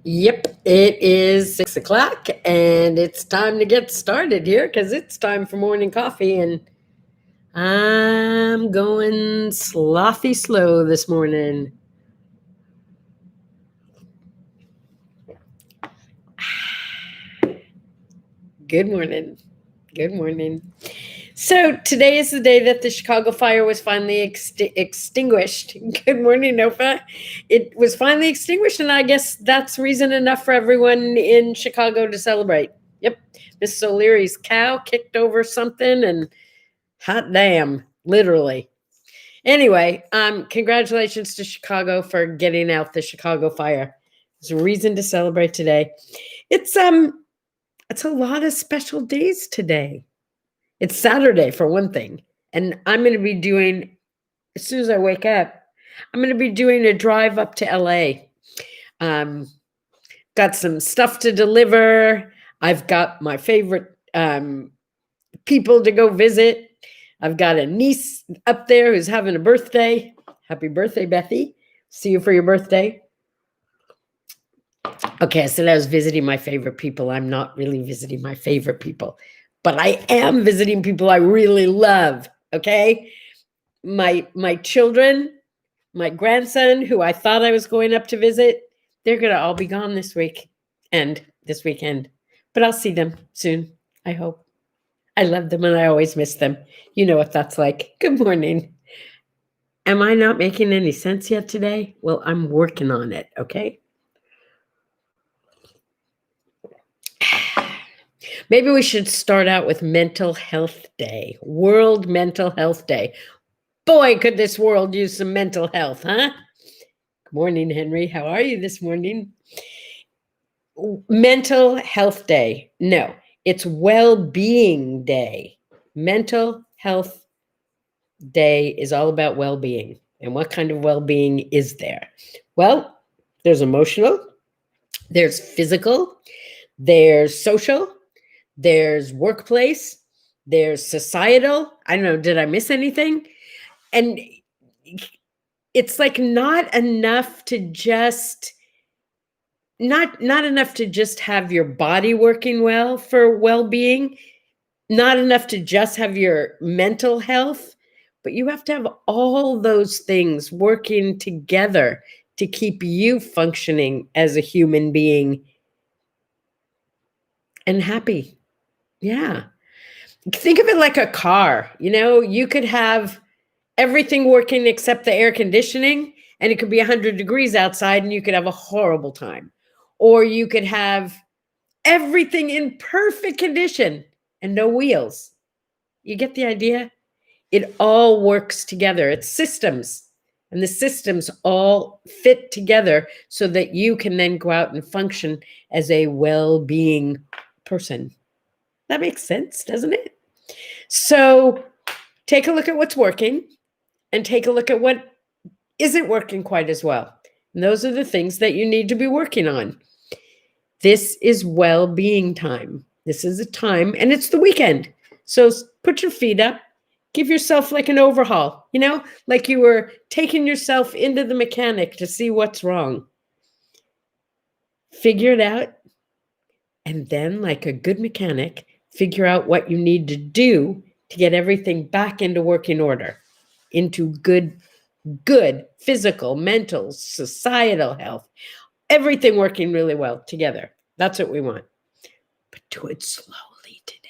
Yep, it is 6 o'clock and it's time to get started here because it's time for morning coffee. And I'm going slothy slow this morning. Good morning. Good morning. So today is the day that the Chicago fire was finally extinguished. Good morning, Nofa. It was finally extinguished, and I guess that's reason enough for everyone in Chicago to celebrate. Yep, Miss O'Leary's cow kicked over something, and hot damn, literally. Anyway, congratulations to Chicago for getting out the Chicago fire. There's a reason to celebrate today. It's a lot of special days today. It's Saturday for one thing. And I'm going to be doing, as soon as I wake up, I'm going to be doing a drive up to LA. Got some stuff to deliver. I've got my favorite people to go visit. I've got a niece up there who's having a birthday. Happy birthday, Bethy. See you for your birthday. Okay, I said I was visiting my favorite people. I'm not really visiting my favorite people, but I am visiting people I really love. Okay, my children, my grandson, who I thought I was going up to visit, they're gonna all be gone this week and this weekend, but I'll see them soon. I hope. I love them and I always miss them. You know what that's like. Good morning. Am I not making any sense yet today? Well, I'm working on it. Okay. Maybe we should start out with Mental Health Day, World Mental Health Day. Boy, could this world use some mental health, huh? Good morning, Henry. How are you this morning? Mental Health Day. No, it's Well-Being Day. Mental Health Day is all about well-being. And what kind of well-being is there? Well, there's emotional, there's physical, there's social, there's workplace, there's societal. I don't know, did I miss anything? And it's like not enough to just have your body working well for well-being, not enough to just have your mental health, but you have to have all those things working together to keep you functioning as a human being and happy. Yeah. Think of it like a car. You could have everything working except the air conditioning, and it could be 100 degrees outside and you could have a horrible time. Or you could have everything in perfect condition and no wheels. You get the idea? It all works together. It's systems. And the systems all fit together so that you can then go out and function as a well-being person. That makes sense, doesn't it? So take a look at what's working and take a look at what isn't working quite as well. And those are the things that you need to be working on. This is well-being time. This is a time, and it's the weekend. So put your feet up, give yourself like an overhaul, like you were taking yourself into the mechanic to see what's wrong. Figure it out. And then, like a good mechanic, figure out what you need to do to get everything back into working order, into good physical, mental, societal health, everything working really well together. That's what we want. But do it slowly today.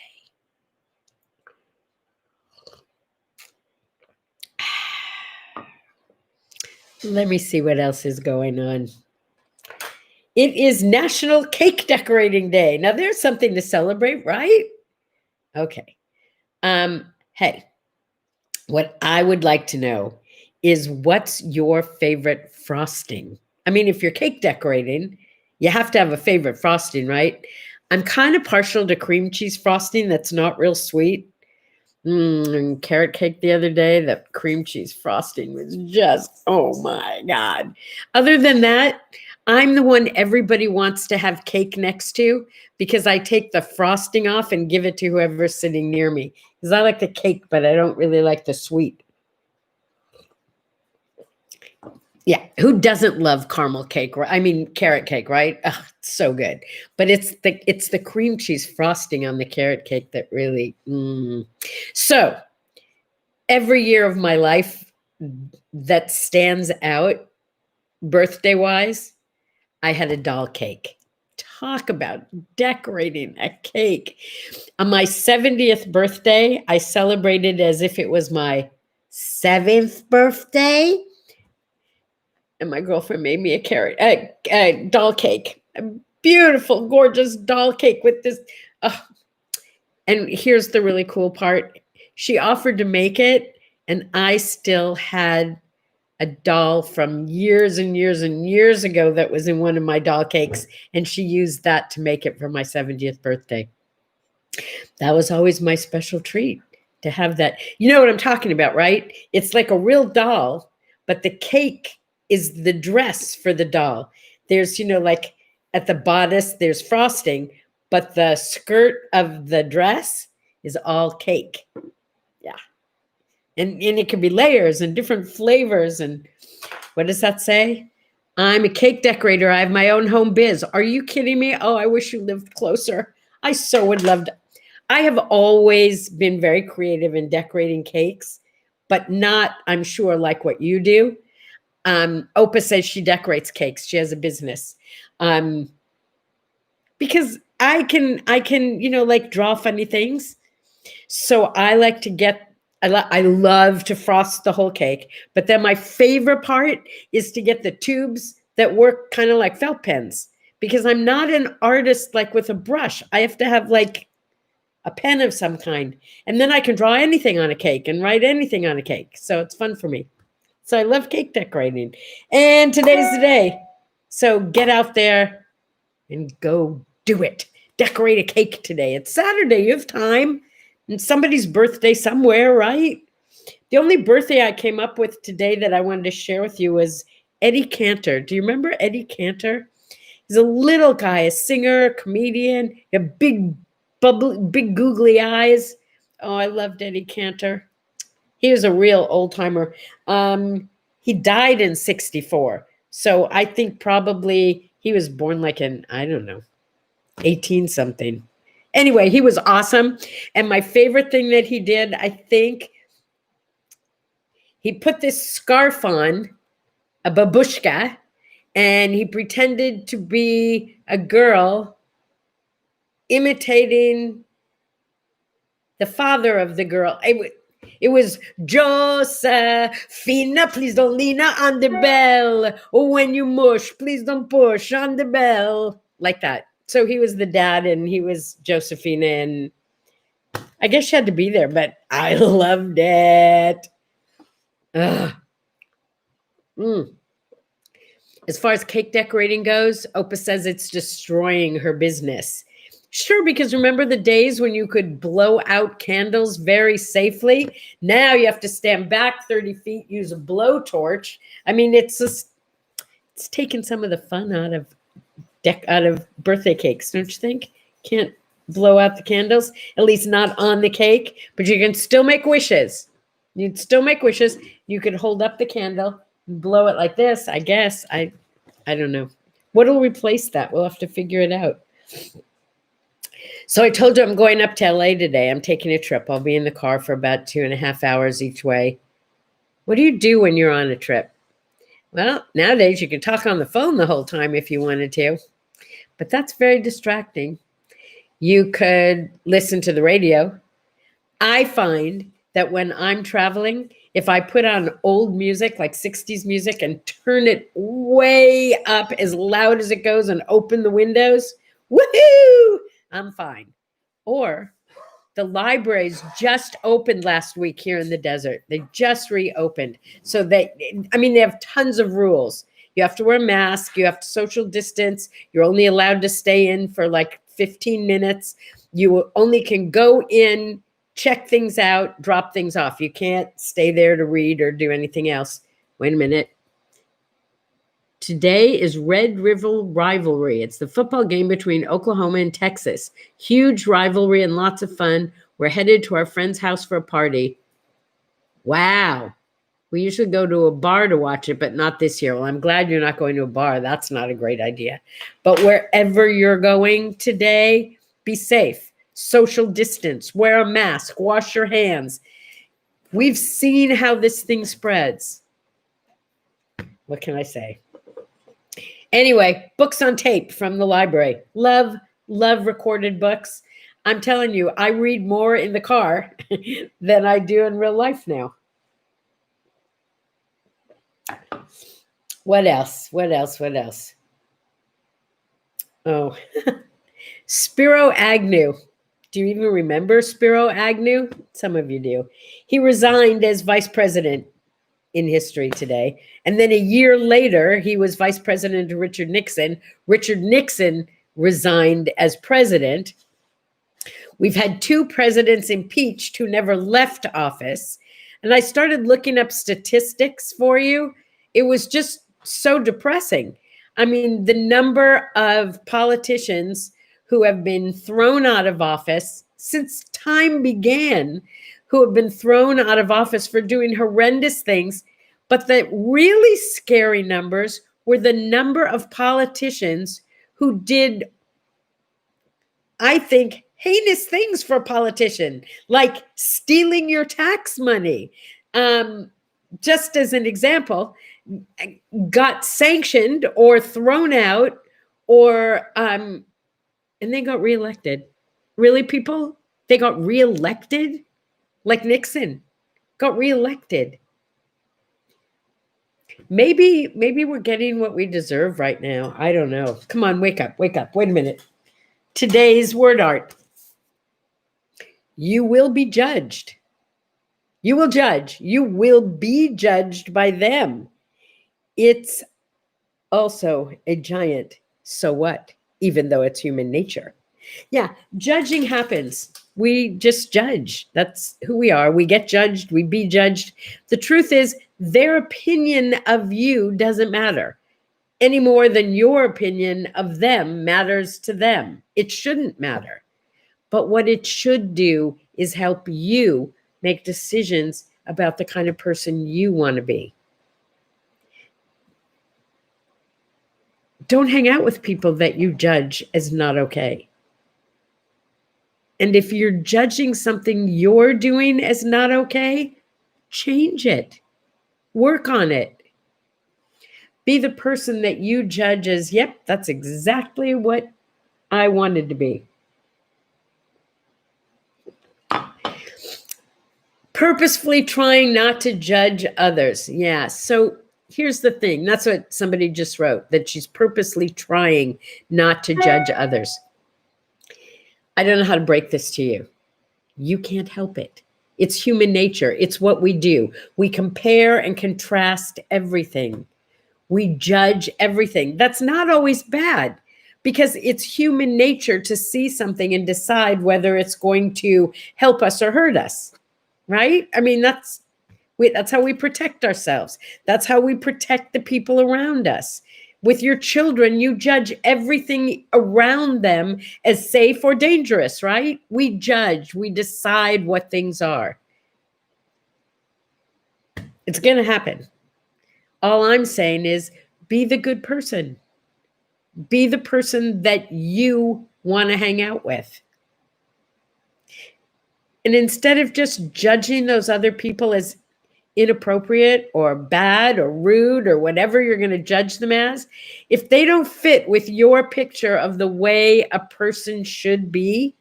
Let me see what else is going on. It is National Cake Decorating Day. Now there's something to celebrate, right? Okay. Hey, what I would like to know is what's your favorite frosting? I mean, if you're cake decorating, you have to have a favorite frosting, right? I'm kind of partial to cream cheese frosting that's not real sweet. Carrot cake the other day, that cream cheese frosting was just, oh my God. Other than that, I'm the one everybody wants to have cake next to because I take the frosting off and give it to whoever's sitting near me. Because I like the cake, but I don't really like the sweet. Yeah, who doesn't love caramel cake? I mean, carrot cake, right? Oh, it's so good. But it's the cream cheese frosting on the carrot cake that really. So every year of my life that stands out, birthday wise, I had a doll cake. Talk about decorating a cake. On my 70th birthday, I celebrated as if it was my seventh birthday. And my girlfriend made me a doll cake, a beautiful, gorgeous doll cake with this. And here's the really cool part. She offered to make it, and I still had a doll from years and years and years ago that was in one of my doll cakes, and she used that to make it for my 70th birthday. That was always my special treat to have that. You know what I'm talking about, right? It's like a real doll, but the cake is the dress for the doll. There's, like at the bodice, there's frosting, but the skirt of the dress is all cake. Yeah. And it can be layers and different flavors. And what does that say? I'm a cake decorator. I have my own home biz. Are you kidding me? Oh, I wish you lived closer. I so would love to. I have always been very creative in decorating cakes, but not, I'm sure, like what you do. Opa says she decorates cakes. She has a business. Because I can, like draw funny things. So I like to I love to frost the whole cake. But then my favorite part is to get the tubes that work kind of like felt pens, because I'm not an artist like with a brush. I have to have like a pen of some kind. And then I can draw anything on a cake and write anything on a cake. So it's fun for me. So I love cake decorating. And today's the day. So get out there and go do it. Decorate a cake today. It's Saturday. You have time. And somebody's birthday somewhere, right? The only birthday I came up with today that I wanted to share with you was Eddie Cantor. Do you remember Eddie Cantor? He's a little guy, a singer, comedian, a big googly eyes. Oh, I loved Eddie Cantor. He was a real old timer. He died in 1964. So I think probably he was born like in, I don't know, 18 something. Anyway, he was awesome. And my favorite thing that he did, I think, he put this scarf on, a babushka, and he pretended to be a girl imitating the father of the girl. It was Josephina, please don't lean on the bell. Oh, when you mush, please don't push on the bell. Like that. So he was the dad and he was Josephina, and I guess she had to be there, but I loved it. As far as cake decorating goes, Opa says it's destroying her business. Sure, because remember the days when you could blow out candles very safely? Now you have to stand back 30 feet, use a blowtorch. I mean, it's taken some of the fun out of birthday cakes, don't you think? Can't blow out the candles, at least not on the cake, but you can still make wishes. You'd still make wishes. You could hold up the candle and blow it like this, I guess. I don't know. What'll replace that? We'll have to figure it out. So I told you I'm going up to LA today. I'm taking a trip. I'll be in the car for about 2.5 hours each way. What do you do when you're on a trip? Well, nowadays you can talk on the phone the whole time if you wanted to, but that's very distracting. You could listen to the radio. I find that when I'm traveling, if I put on old music, like 60s music, and turn it way up as loud as it goes and open the windows, woohoo, I'm fine. Or the libraries just opened last week here in the desert. They just reopened. So they have tons of rules. You have to wear a mask. You have to social distance. You're only allowed to stay in for like 15 minutes. You only can go in, check things out, drop things off. You can't stay there to read or do anything else. Wait a minute. Today is Red River Rivalry. It's the football game between Oklahoma and Texas. Huge rivalry and lots of fun. We're headed to our friend's house for a party. Wow. We usually go to a bar to watch it, but not this year. Well, I'm glad you're not going to a bar. That's not a great idea. But wherever you're going today, be safe. Social distance, wear a mask, wash your hands. We've seen how this thing spreads. What can I say? Anyway, books on tape from the library. Love recorded books. I'm telling you, I read more in the car than I do in real life now. What else? Oh, Spiro Agnew. Do you even remember Spiro Agnew? Some of you do. He resigned as vice president in history today. And then a year later, he was vice president to Richard Nixon. Richard Nixon resigned as president. We've had 2 presidents impeached who never left office. And I started looking up statistics for you. It was just so depressing. I mean, the number of politicians who have been thrown out of office since time began, who have been thrown out of office for doing horrendous things. But the really scary numbers were the number of politicians who did, I think, heinous things for a politician, like stealing your tax money. Just as an example, got sanctioned or thrown out or, and they got reelected. Really, people? They got reelected? Like Nixon got reelected. Maybe we're getting what we deserve right now. I don't know. Come on, wake up. Wait a minute. Today's word art. You will be judged. You will judge. You will be judged by them. It's also a giant so what, even though it's human nature. Yeah, judging happens. We just judge. That's who we are. We get judged. We be judged. The truth is, their opinion of you doesn't matter any more than your opinion of them matters to them. It shouldn't matter. But what it should do is help you make decisions about the kind of person you want to be. Don't hang out with people that you judge as not okay. And if you're judging something you're doing as not okay, change it. Work on it. Be the person that you judge as, yep, that's exactly what I wanted to be. Purposefully trying not to judge others. Yeah, so here's the thing. That's what somebody just wrote, that she's purposely trying not to judge others. I don't know how to break this to you. You can't help it. It's human nature. It's what we do. We compare and contrast everything. We judge everything. That's not always bad, because it's human nature to see something and decide whether it's going to help us or hurt us, right? I mean, that's how we protect ourselves. That's how we protect the people around us. With your children, you judge everything around them as safe or dangerous, right? We judge, we decide what things are. It's going to happen. All I'm saying is be the good person. Be the person that you want to hang out with. And instead of just judging those other people as inappropriate or bad or rude or whatever you're going to judge them as, if they don't fit with your picture of the way a person should be,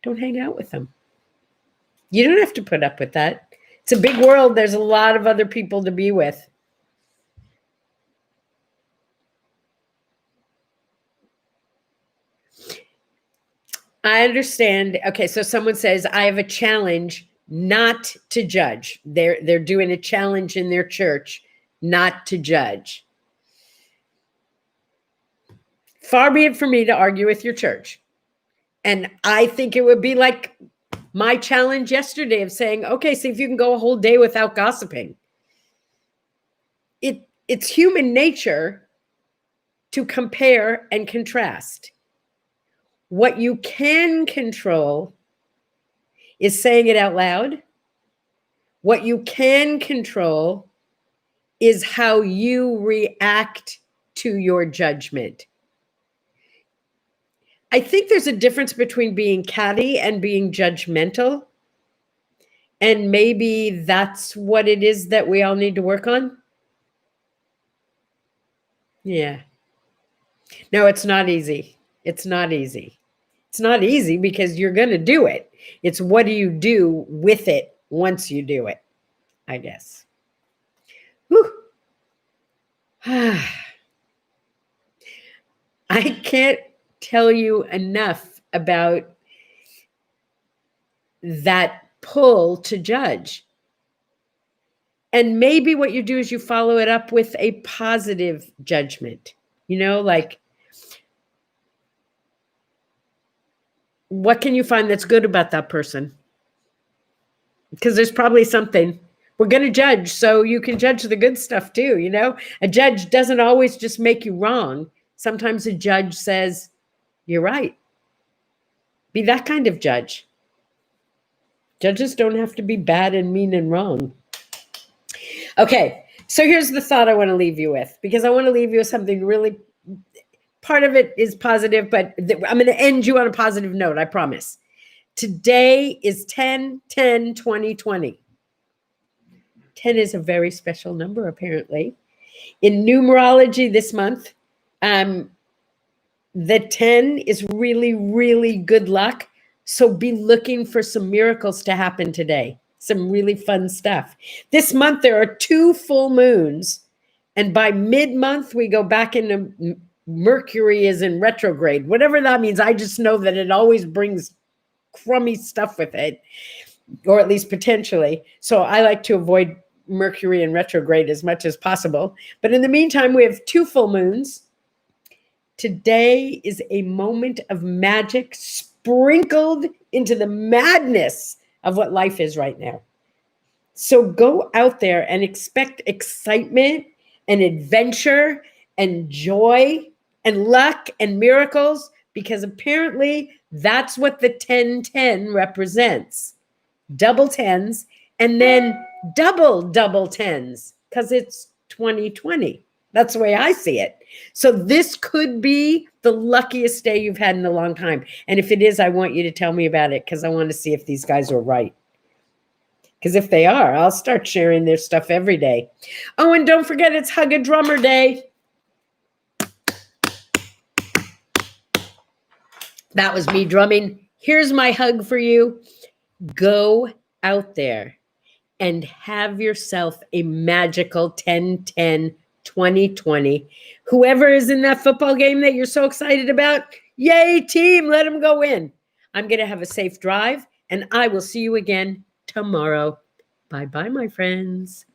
don't hang out with them. You don't have to put up with that. It's a big world. There's a lot of other people to be with. I understand. Okay, so someone says, I have a challenge not to judge. They're doing a challenge in their church not to judge. Far be it for me to argue with your church. And I think it would be like my challenge yesterday of saying, okay, see if you can go a whole day without gossiping. It's human nature to compare and contrast. What you can control is saying it out loud, What you can control is how you react to your judgment. I think there's a difference between being catty and being judgmental. And maybe that's what it is that we all need to work on. Yeah. No, it's not easy. It's not easy. It's not easy because you're going to do it. It's what do you do with it once you do it, I guess. Whew. I can't tell you enough about that pull to judge. And maybe what you do is you follow it up with a positive judgment, like, what can you find that's good about that person? Because there's probably something. We're going to judge, so you can judge the good stuff too, A judge doesn't always just make you wrong. Sometimes a judge says, you're right. Be that kind of judge. Judges don't have to be bad and mean and wrong. Okay, so here's the thought I want to leave you with, because I want to leave you with something really, part of it is positive, but I'm going to end you on a positive note, I promise. Today is 10/10/2020. 10 is a very special number, apparently. In numerology this month, the 10 is really, really good luck. So be looking for some miracles to happen today. Some really fun stuff. This month, there are 2 full moons. And by mid-month, we go back into Mercury is in retrograde. Whatever that means, I just know that it always brings crummy stuff with it, or at least potentially. So I like to avoid Mercury in retrograde as much as possible. But in the meantime, we have 2 full moons. Today is a moment of magic sprinkled into the madness of what life is right now. So go out there and expect excitement and adventure and joy and luck and miracles, because apparently that's what the 10/10 represents. Double tens, and then double 10s, because it's 2020. That's the way I see it. So this could be the luckiest day you've had in a long time. And if it is, I want you to tell me about it, because I want to see if these guys are right. Because if they are, I'll start sharing their stuff every day. Oh, and don't forget, it's Hug a Drummer Day. That was me drumming. Here's my hug for you. Go out there and have yourself a magical 10/10/2020. Whoever is in that football game that you're so excited about, yay team, let them go in. I'm going to have a safe drive, and I will see you again tomorrow. Bye-bye, my friends.